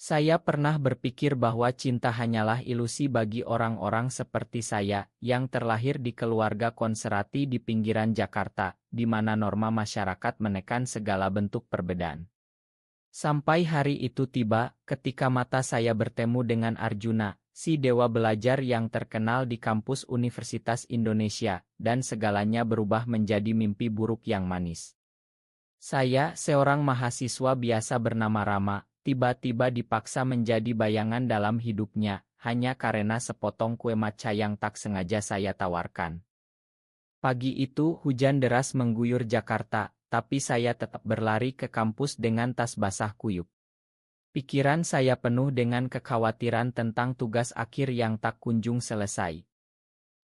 Saya pernah berpikir bahwa cinta hanyalah ilusi bagi orang-orang seperti saya, yang terlahir di keluarga konserati di pinggiran Jakarta, di mana norma masyarakat menekan segala bentuk perbedaan. Sampai hari itu tiba, ketika mata saya bertemu dengan Arjuna, si dewa belajar yang terkenal di kampus Universitas Indonesia, dan segalanya berubah menjadi mimpi buruk yang manis. Saya, seorang mahasiswa biasa bernama Rama, tiba-tiba dipaksa menjadi bayangan dalam hidupnya, hanya karena sepotong kue matcha yang tak sengaja saya tawarkan. Pagi itu hujan deras mengguyur Jakarta, tapi saya tetap berlari ke kampus dengan tas basah kuyup. Pikiran saya penuh dengan kekhawatiran tentang tugas akhir yang tak kunjung selesai.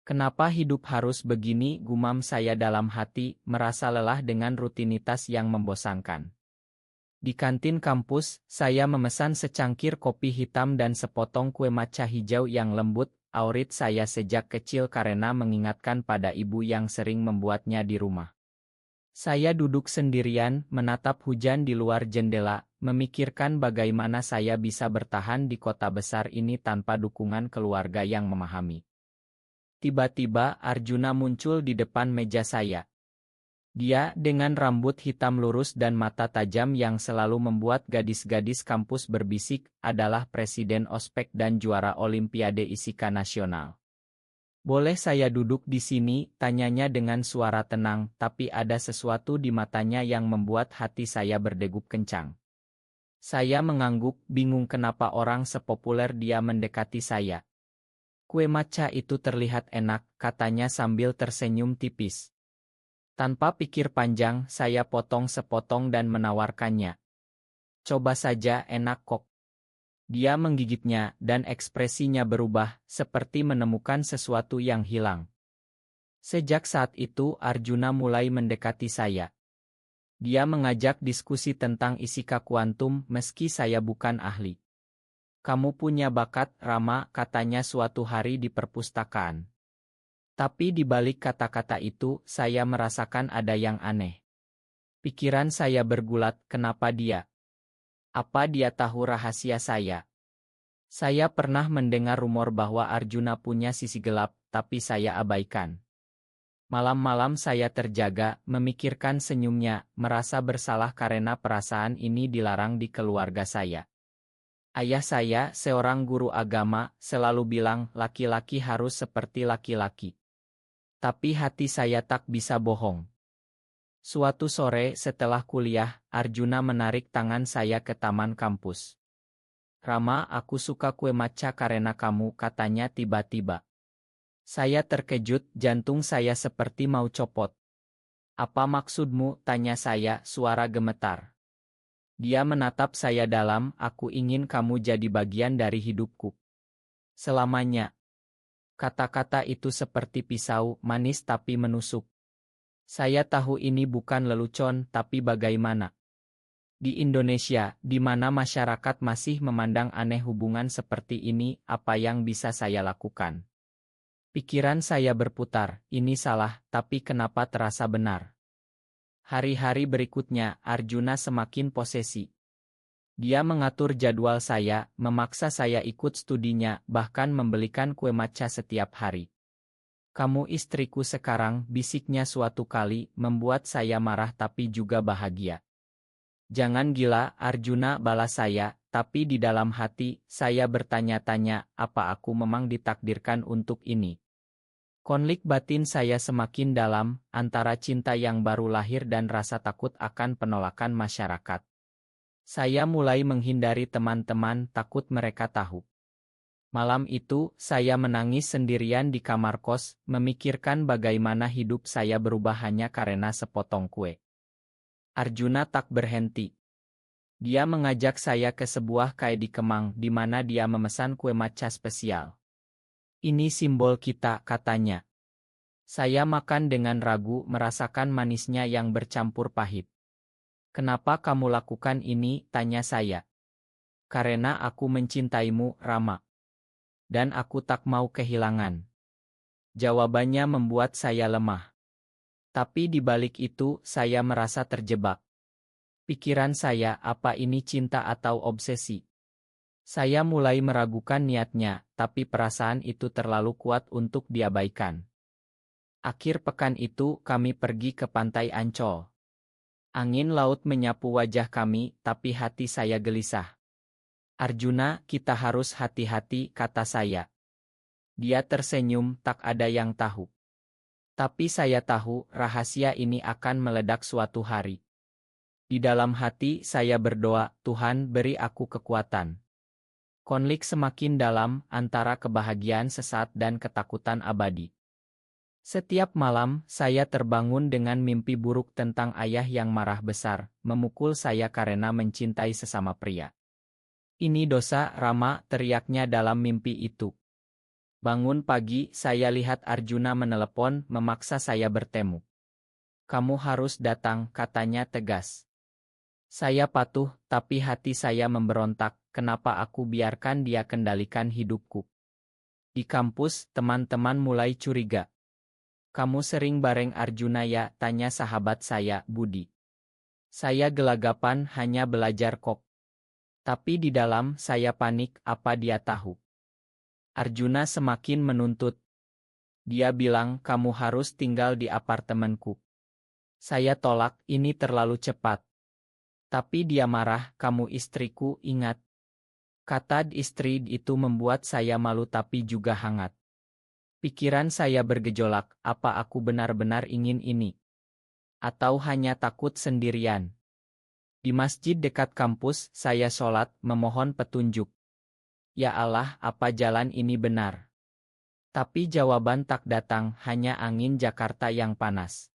Kenapa hidup harus begini, gumam saya dalam hati, merasa lelah dengan rutinitas yang membosankan. Di kantin kampus, saya memesan secangkir kopi hitam dan sepotong kue matcha hijau yang lembut, favorit saya sejak kecil karena mengingatkan pada ibu yang sering membuatnya di rumah. Saya duduk sendirian, menatap hujan di luar jendela, memikirkan bagaimana saya bisa bertahan di kota besar ini tanpa dukungan keluarga yang memahami. Tiba-tiba Arjuna muncul di depan meja saya. Dia, dengan rambut hitam lurus dan mata tajam yang selalu membuat gadis-gadis kampus berbisik, adalah presiden ospek dan juara Olimpiade Fisika Nasional. "Boleh saya duduk di sini?" tanyanya dengan suara tenang, tapi ada sesuatu di matanya yang membuat hati saya berdegup kencang. Saya mengangguk, bingung kenapa orang sepopuler dia mendekati saya. "Kue matcha itu terlihat enak," katanya sambil tersenyum tipis. Tanpa pikir panjang, saya potong sepotong dan menawarkannya. "Coba saja, enak kok." Dia menggigitnya, dan ekspresinya berubah, seperti menemukan sesuatu yang hilang. Sejak saat itu Arjuna mulai mendekati saya. Dia mengajak diskusi tentang fisika kuantum meski saya bukan ahli. "Kamu punya bakat, Rama," katanya suatu hari di perpustakaan. Tapi di balik kata-kata itu, saya merasakan ada yang aneh. Pikiran saya bergulat, kenapa dia? Apa dia tahu rahasia saya? Saya pernah mendengar rumor bahwa Arjuna punya sisi gelap, tapi saya abaikan. Malam-malam saya terjaga, memikirkan senyumnya, merasa bersalah karena perasaan ini dilarang di keluarga saya. Ayah saya, seorang guru agama, selalu bilang laki-laki harus seperti laki-laki. Tapi hati saya tak bisa bohong. Suatu sore setelah kuliah, Arjuna menarik tangan saya ke taman kampus. "Rama, aku suka kue matcha karena kamu," katanya tiba-tiba. Saya terkejut, jantung saya seperti mau copot. "Apa maksudmu?" tanya saya, suara gemetar. Dia menatap saya dalam, "Aku ingin kamu jadi bagian dari hidupku. Selamanya." Kata-kata itu seperti pisau, manis tapi menusuk. Saya tahu ini bukan lelucon, tapi bagaimana? Di Indonesia, di mana masyarakat masih memandang aneh hubungan seperti ini, apa yang bisa saya lakukan? Pikiran saya berputar, ini salah, tapi kenapa terasa benar? Hari-hari berikutnya, Arjuna semakin posesi. Dia mengatur jadwal saya, memaksa saya ikut studinya, bahkan membelikan kue matcha setiap hari. "Kamu istriku sekarang," bisiknya suatu kali, membuat saya marah tapi juga bahagia. "Jangan gila, Arjuna," balas saya, tapi di dalam hati, saya bertanya-tanya, apa aku memang ditakdirkan untuk ini? Konflik batin saya semakin dalam, antara cinta yang baru lahir dan rasa takut akan penolakan masyarakat. Saya mulai menghindari teman-teman, takut mereka tahu. Malam itu, saya menangis sendirian di kamar kos, memikirkan bagaimana hidup saya berubah hanya karena sepotong kue. Arjuna tak berhenti. Dia mengajak saya ke sebuah kedai di Kemang, di mana dia memesan kue matcha spesial. "Ini simbol kita," katanya. Saya makan dengan ragu, merasakan manisnya yang bercampur pahit. "Kenapa kamu lakukan ini?" tanya saya. "Karena aku mencintaimu, Rama. Dan aku tak mau kehilangan." Jawabannya membuat saya lemah. Tapi di balik itu, saya merasa terjebak. Pikiran saya, apa ini cinta atau obsesi? Saya mulai meragukan niatnya, tapi perasaan itu terlalu kuat untuk diabaikan. Akhir pekan itu kami pergi ke pantai Ancol. Angin laut menyapu wajah kami, tapi hati saya gelisah. Arjuna, kita harus hati-hati, kata saya. Dia tersenyum, tak ada yang tahu. Tapi saya tahu, rahasia ini akan meledak suatu hari. Di dalam hati saya berdoa, Tuhan beri aku kekuatan. Konflik semakin dalam antara kebahagiaan sesaat dan ketakutan abadi. Setiap malam, saya terbangun dengan mimpi buruk tentang ayah yang marah besar, memukul saya karena mencintai sesama pria. Ini dosa, Rama, teriaknya dalam mimpi itu. Bangun pagi, saya lihat Arjuna menelepon, memaksa saya bertemu. Kamu harus datang, katanya tegas. Saya patuh, tapi hati saya memberontak, kenapa aku biarkan dia kendalikan hidupku. Di kampus, teman-teman mulai curiga. Kamu sering bareng Arjuna ya, tanya sahabat saya, Budi. Saya gelagapan hanya belajar kok. Tapi di dalam saya panik, apa dia tahu. Arjuna semakin menuntut. Dia bilang kamu harus tinggal di apartemenku. Saya tolak, ini terlalu cepat. Tapi dia marah, kamu istriku, ingat. Kata istri itu membuat saya malu tapi juga hangat. Pikiran saya bergejolak, apa aku benar-benar ingin ini? Atau hanya takut sendirian? Di masjid dekat kampus, saya sholat, memohon petunjuk. Ya Allah, apa jalan ini benar? Tapi jawaban tak datang, hanya angin Jakarta yang panas.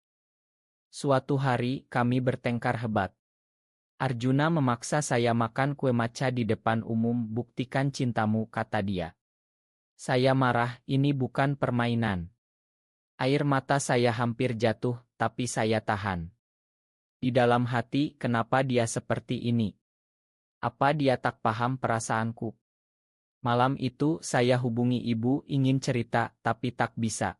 Suatu hari, kami bertengkar hebat. Arjuna memaksa saya makan kue matcha di depan umum, buktikan cintamu, kata dia. Saya marah, ini bukan permainan. Air mata saya hampir jatuh, tapi saya tahan. Di dalam hati, kenapa dia seperti ini? Apa dia tak paham perasaanku? Malam itu, saya hubungi ibu, ingin cerita, tapi tak bisa.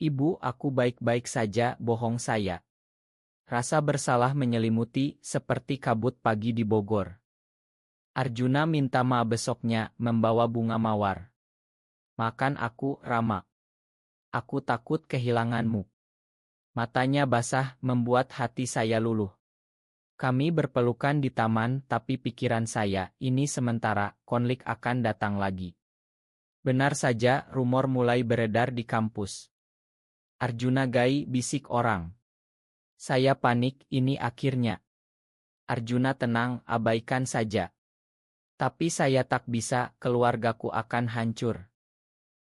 Ibu, aku baik-baik saja, bohong saya. Rasa bersalah menyelimuti, seperti kabut pagi di Bogor. Arjuna minta maaf besoknya, membawa bunga mawar. Makan aku, Rama. Aku takut kehilanganmu. Matanya basah, membuat hati saya luluh. Kami berpelukan di taman, tapi pikiran saya, ini sementara, konflik akan datang lagi. Benar saja, rumor mulai beredar di kampus. Arjuna gay, bisik orang. Saya panik, ini akhirnya. Arjuna tenang, abaikan saja. Tapi saya tak bisa, keluargaku akan hancur.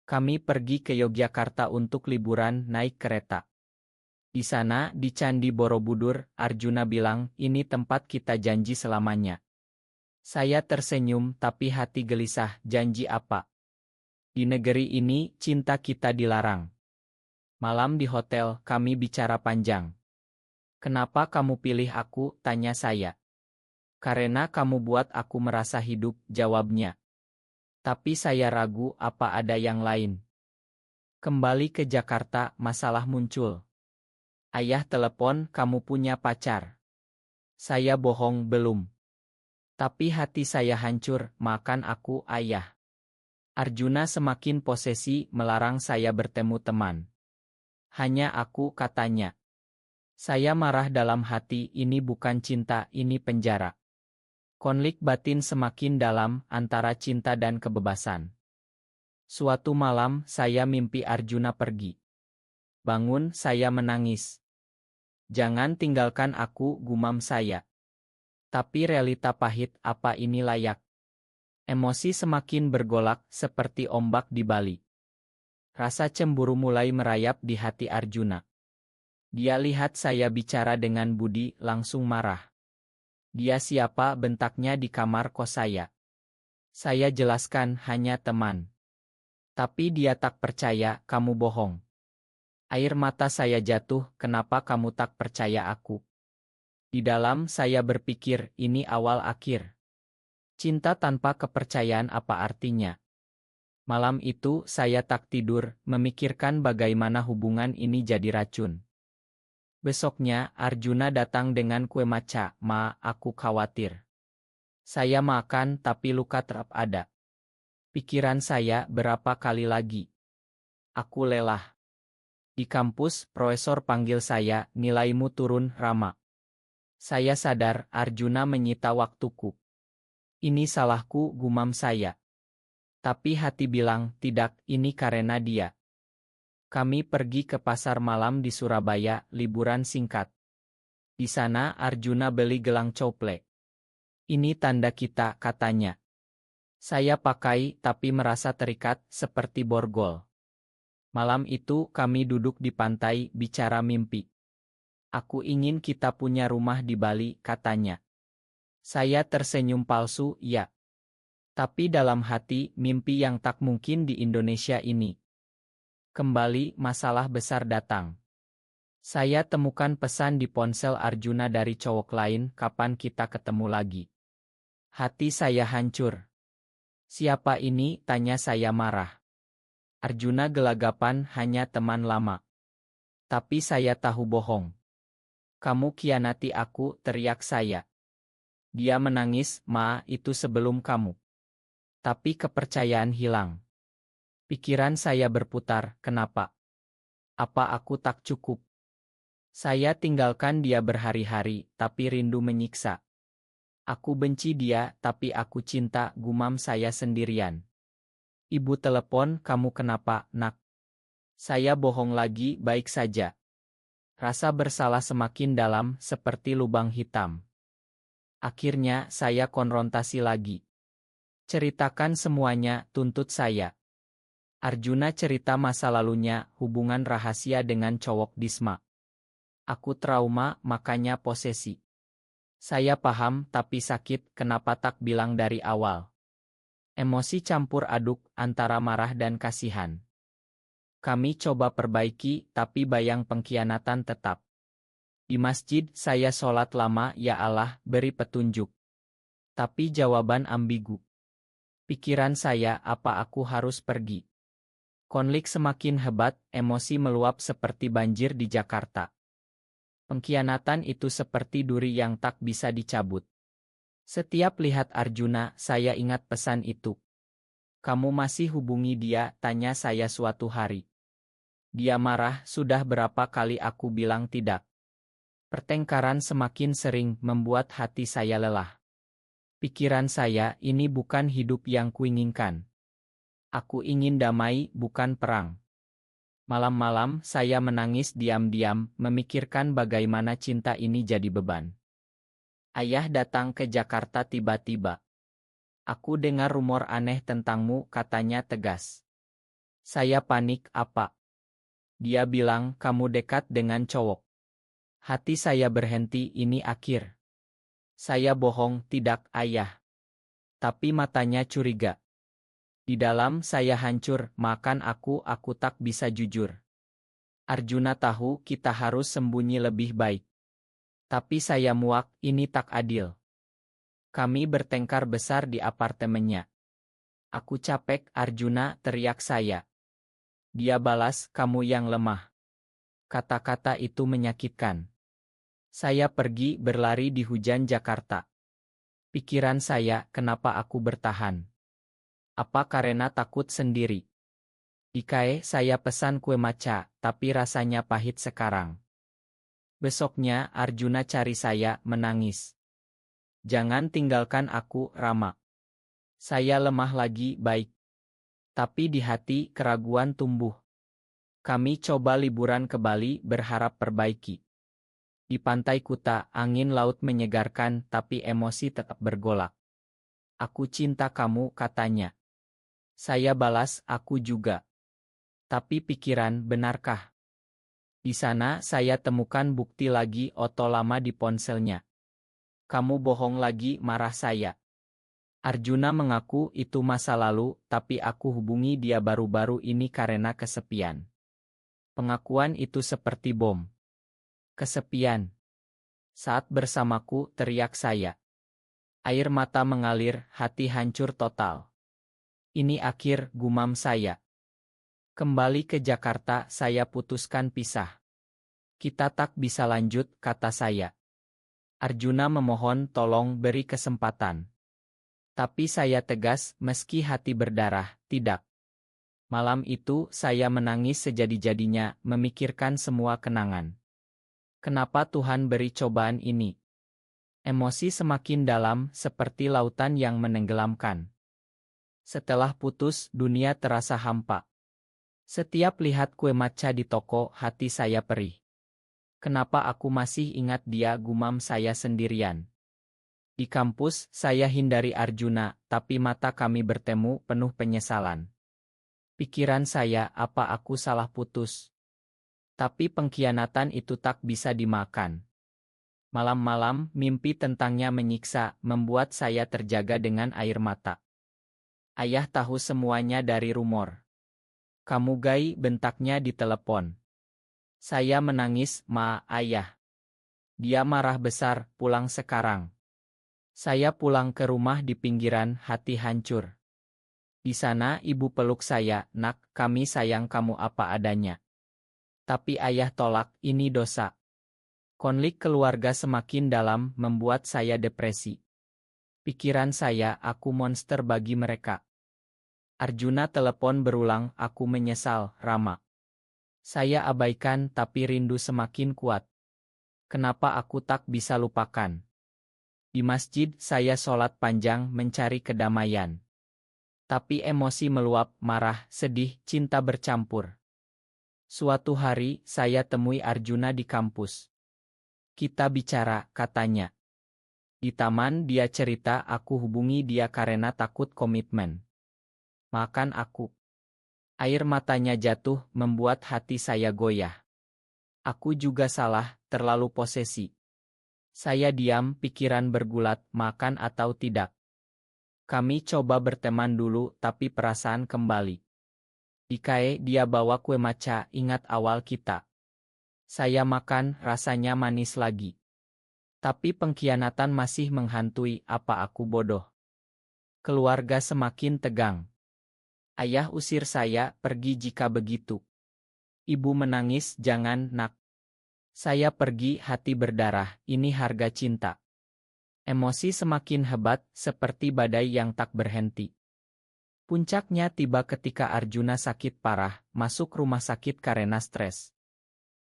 Kami pergi ke Yogyakarta untuk liburan naik kereta. Di sana, di Candi Borobudur, Arjuna bilang, ini tempat kita janji selamanya. Saya tersenyum, tapi hati gelisah, janji apa? Di negeri ini, cinta kita dilarang. Malam di hotel, kami bicara panjang. Kenapa kamu pilih aku, tanya saya. Karena kamu buat aku merasa hidup, jawabnya. Tapi saya ragu, apa ada yang lain. Kembali ke Jakarta, masalah muncul. Ayah telepon, kamu punya pacar. Saya bohong, belum. Tapi hati saya hancur, makan aku, ayah. Arjuna semakin posesi, melarang saya bertemu teman. Hanya aku, katanya. Saya marah dalam hati, ini bukan cinta, ini penjara. Konflik batin semakin dalam, antara cinta dan kebebasan. Suatu malam, saya mimpi Arjuna pergi. Bangun, saya menangis. Jangan tinggalkan aku, gumam saya. Tapi realita pahit, apa ini layak? Emosi semakin bergolak, seperti ombak di Bali. Rasa cemburu mulai merayap di hati Arjuna. Dia lihat saya bicara dengan Budi, langsung marah. Dia siapa, bentaknya di kamar kos saya. Saya jelaskan, hanya teman. Tapi dia tak percaya, kamu bohong. Air mata saya jatuh, kenapa kamu tak percaya aku? Di dalam saya berpikir, ini awal akhir. Cinta tanpa kepercayaan apa artinya? Malam itu saya tak tidur, memikirkan bagaimana hubungan ini jadi racun. Besoknya, Arjuna datang dengan kue matcha, ma, aku khawatir. Saya makan tapi luka tetap ada. Pikiran saya berapa kali lagi. Aku lelah. Di kampus, profesor panggil saya, nilaimu turun, Rama. Saya sadar Arjuna menyita waktuku. Ini salahku, gumam saya. Tapi hati bilang, tidak, ini karena dia. Kami pergi ke pasar malam di Surabaya, liburan singkat. Di sana Arjuna beli gelang cople. Ini tanda kita, katanya. Saya pakai tapi merasa terikat, seperti borgol. Malam itu kami duduk di pantai, bicara mimpi. Aku ingin kita punya rumah di Bali, katanya. Saya tersenyum palsu, ya. Tapi dalam hati, mimpi yang tak mungkin di Indonesia ini. Kembali, masalah besar datang. Saya temukan pesan di ponsel Arjuna dari cowok lain, kapan kita ketemu lagi. Hati saya hancur. Siapa ini, tanya saya marah. Arjuna gelagapan, hanya teman lama. Tapi saya tahu bohong. Kamu khianati aku, teriak saya. Dia menangis, Ma, itu sebelum kamu. Tapi kepercayaan hilang. Pikiran saya berputar, kenapa? Apa aku tak cukup? Saya tinggalkan dia berhari-hari, tapi rindu menyiksa. Aku benci dia, tapi aku cinta, gumam saya sendirian. Ibu telepon, kamu kenapa, nak? Saya bohong lagi, baik saja. Rasa bersalah semakin dalam, seperti lubang hitam. Akhirnya, saya konfrontasi lagi. Ceritakan semuanya, tuntut saya. Arjuna cerita masa lalunya, hubungan rahasia dengan cowok Disma. Aku trauma, makanya posesi. Saya paham, tapi sakit, kenapa tak bilang dari awal? Emosi campur aduk, antara marah dan kasihan. Kami coba perbaiki, tapi bayang pengkhianatan tetap. Di masjid, saya sholat lama, ya Allah, beri petunjuk. Tapi jawaban ambigu. Pikiran saya, apa aku harus pergi? Konflik semakin hebat, emosi meluap seperti banjir di Jakarta. Pengkhianatan itu seperti duri yang tak bisa dicabut. Setiap lihat Arjuna, saya ingat pesan itu. Kamu masih hubungi dia, tanya saya suatu hari. Dia marah, sudah berapa kali aku bilang tidak. Pertengkaran semakin sering, membuat hati saya lelah. Pikiran saya, ini bukan hidup yang kuinginkan. Aku ingin damai, bukan perang. Malam-malam, saya menangis diam-diam, memikirkan bagaimana cinta ini jadi beban. Ayah datang ke Jakarta tiba-tiba. Aku dengar rumor aneh tentangmu, katanya tegas. Saya panik, apa? Dia bilang, kamu dekat dengan cowok. Hati saya berhenti, ini akhir. Saya bohong, tidak, ayah. Tapi matanya curiga. Di dalam saya hancur, makan aku tak bisa jujur. Arjuna tahu kita harus sembunyi lebih baik. Tapi saya muak, ini tak adil. Kami bertengkar besar di apartemennya. Aku capek, Arjuna, teriak saya. Dia balas, kamu yang lemah. Kata-kata itu menyakitkan. Saya pergi berlari di hujan Jakarta. Pikiran saya, kenapa aku bertahan? Apa karena takut sendiri? Di KAE saya pesan kue matcha, tapi rasanya pahit sekarang. Besoknya Arjuna cari saya, menangis. Jangan tinggalkan aku, Rama. Saya lemah lagi, baik. Tapi di hati keraguan tumbuh. Kami coba liburan ke Bali, berharap perbaiki. Di pantai Kuta, angin laut menyegarkan, tapi emosi tetap bergolak. Aku cinta kamu, katanya. Saya balas, aku juga. Tapi pikiran, benarkah? Di sana saya temukan bukti lagi, foto lama di ponselnya. Kamu bohong lagi, marah saya. Arjuna mengaku itu masa lalu, tapi aku hubungi dia baru-baru ini karena kesepian. Pengakuan itu seperti bom. Kesepian. Saat bersamaku, teriak saya. Air mata mengalir, hati hancur total. Ini akhir, gumam saya. Kembali ke Jakarta, saya putuskan pisah. Kita tak bisa lanjut, kata saya. Arjuna memohon tolong beri kesempatan. Tapi saya tegas, meski hati berdarah, tidak. Malam itu saya menangis sejadi-jadinya, memikirkan semua kenangan. Kenapa Tuhan beri cobaan ini? Emosi semakin dalam, seperti lautan yang menenggelamkan. Setelah putus, dunia terasa hampa. Setiap lihat kue matcha di toko, hati saya perih. Kenapa aku masih ingat dia, gumam saya sendirian. Di kampus, saya hindari Arjuna, tapi mata kami bertemu, penuh penyesalan. Pikiran saya, apa aku salah putus? Tapi pengkhianatan itu tak bisa dimakan. Malam-malam, mimpi tentangnya menyiksa, membuat saya terjaga dengan air mata. Ayah tahu semuanya dari rumor. Kamu gay, bentaknya di telepon. Saya menangis, Ma, ayah. Dia marah besar, pulang sekarang. Saya pulang ke rumah di pinggiran, hati hancur. Di sana ibu peluk saya, nak, kami sayang kamu apa adanya. Tapi ayah tolak, ini dosa. Konflik keluarga semakin dalam, membuat saya depresi. Pikiran saya, aku monster bagi mereka. Arjuna telepon berulang, aku menyesal, Rama. Saya abaikan, tapi rindu semakin kuat. Kenapa aku tak bisa lupakan? Di masjid, saya sholat panjang mencari kedamaian. Tapi emosi meluap, marah, sedih, cinta bercampur. Suatu hari, saya temui Arjuna di kampus. Kita bicara, katanya. Di taman dia cerita, aku hubungi dia karena takut komitmen. Makan aku. Air matanya jatuh, membuat hati saya goyah. Aku juga salah, terlalu posesi. Saya diam, pikiran bergulat, makan atau tidak. Kami coba berteman dulu, tapi perasaan kembali. Di KAE dia bawa kue matcha, ingat awal kita. Saya makan, rasanya manis lagi. Tapi pengkhianatan masih menghantui, apa aku bodoh? Keluarga semakin tegang. Ayah usir saya, pergi jika begitu. Ibu menangis, jangan, nak. Saya pergi, hati berdarah, ini harga cinta. Emosi semakin hebat, seperti badai yang tak berhenti. Puncaknya tiba ketika Arjuna sakit parah, masuk rumah sakit karena stres.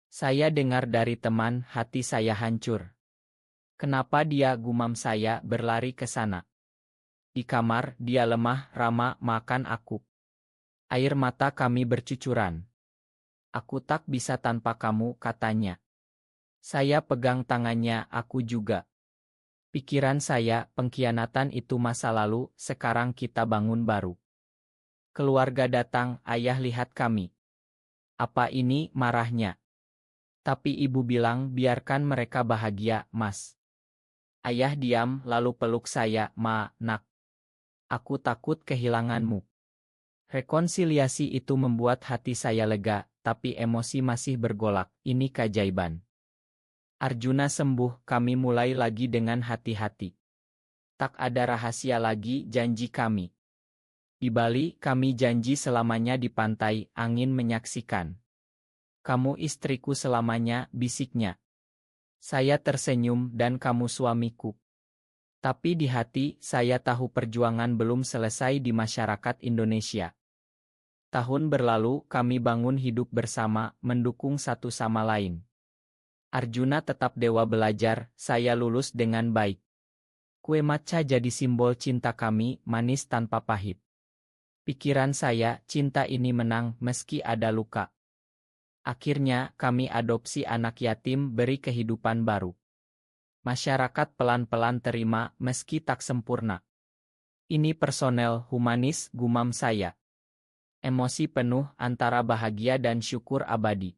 Saya dengar dari teman, hati saya hancur. Kenapa dia, gumam saya, berlari ke sana. Di kamar, dia lemah, Rama, makan aku. Air mata kami bercucuran. Aku tak bisa tanpa kamu, katanya. Saya pegang tangannya, aku juga. Pikiran saya, pengkhianatan itu masa lalu, sekarang kita bangun baru. Keluarga datang, ayah lihat kami. Apa ini, marahnya? Tapi ibu bilang, biarkan mereka bahagia, Mas. Ayah diam, lalu peluk saya, Ma, nak. Aku takut kehilanganmu. Rekonsiliasi itu membuat hati saya lega, tapi emosi masih bergolak, ini keajaiban. Arjuna sembuh, kami mulai lagi dengan hati-hati. Tak ada rahasia lagi, janji kami. Di Bali, kami janji selamanya di pantai, angin menyaksikan. Kamu istriku selamanya, bisiknya. Saya tersenyum dan kamu suamiku. Tapi di hati, saya tahu perjuangan belum selesai di masyarakat Indonesia. Tahun berlalu, kami bangun hidup bersama, mendukung satu sama lain. Arjuna tetap dewa belajar, saya lulus dengan baik. Kue matcha jadi simbol cinta kami, manis tanpa pahit. Pikiran saya, cinta ini menang meski ada luka. Akhirnya, kami adopsi anak yatim, beri kehidupan baru. Masyarakat pelan-pelan terima meski tak sempurna. Ini personel humanis, gumam saya. Emosi penuh antara bahagia dan syukur abadi.